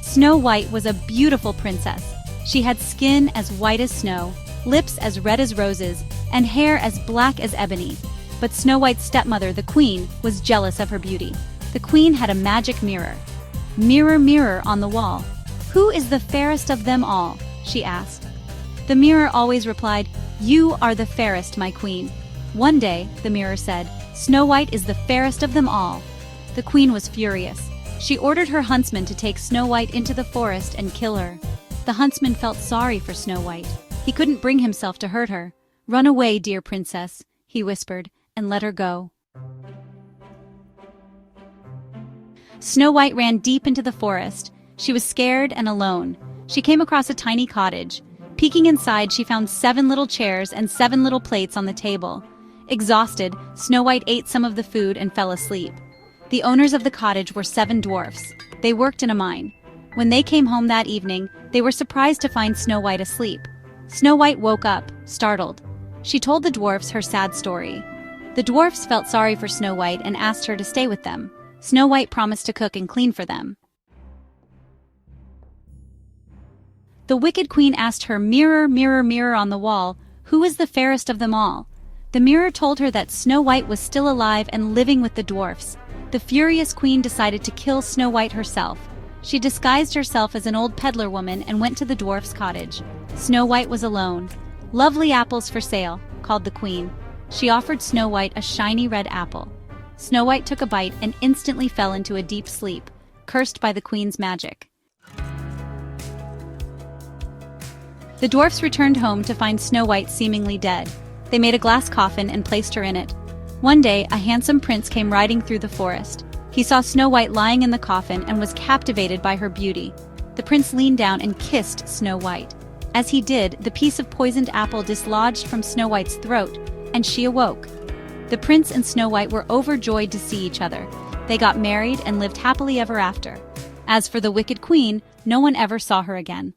Snow White was a beautiful princess. She had skin as white as snow, lips as red as roses, and hair as black as ebony. But Snow White's stepmother, the queen, was jealous of her beauty. The queen had a magic mirror. "Mirror, mirror on the wall, who is the fairest of them all?" she asked. The mirror always replied, "You are the fairest, my queen." One day, the mirror said, "Snow White is the fairest of them all." The queen was furious. She ordered her huntsman to take Snow White into the forest and kill her. The huntsman felt sorry for Snow White. He couldn't bring himself to hurt her. "Run away, dear princess," he whispered, and let her go. Snow White ran deep into the forest. She was scared and alone. She came across a tiny cottage. Peeking inside, she found 7 little chairs and 7 little plates on the table. Exhausted, Snow White ate some of the food and fell asleep. The owners of the cottage were 7 dwarfs. They worked in a mine. When they came home that evening, they were surprised to find Snow White asleep. Snow White woke up, startled. She told the dwarfs her sad story. The dwarfs felt sorry for Snow White and asked her to stay with them. Snow White promised to cook and clean for them. The wicked queen asked her, "Mirror, mirror, mirror on the wall, who is the fairest of them all?" The mirror told her that Snow White was still alive and living with the dwarfs. The furious queen decided to kill Snow White herself. She disguised herself as an old peddler woman and went to the dwarf's cottage. Snow White was alone. "Lovely apples for sale," called the queen. She offered Snow White a shiny red apple. Snow White took a bite and instantly fell into a deep sleep, cursed by the queen's magic. The dwarfs returned home to find Snow White seemingly dead. They made a glass coffin and placed her in it. One day, a handsome prince came riding through the forest. He saw Snow White lying in the coffin and was captivated by her beauty. The prince leaned down and kissed Snow White. As he did, the piece of poisoned apple dislodged from Snow White's throat, and she awoke. The prince and Snow White were overjoyed to see each other. They got married and lived happily ever after. As for the wicked queen, no one ever saw her again.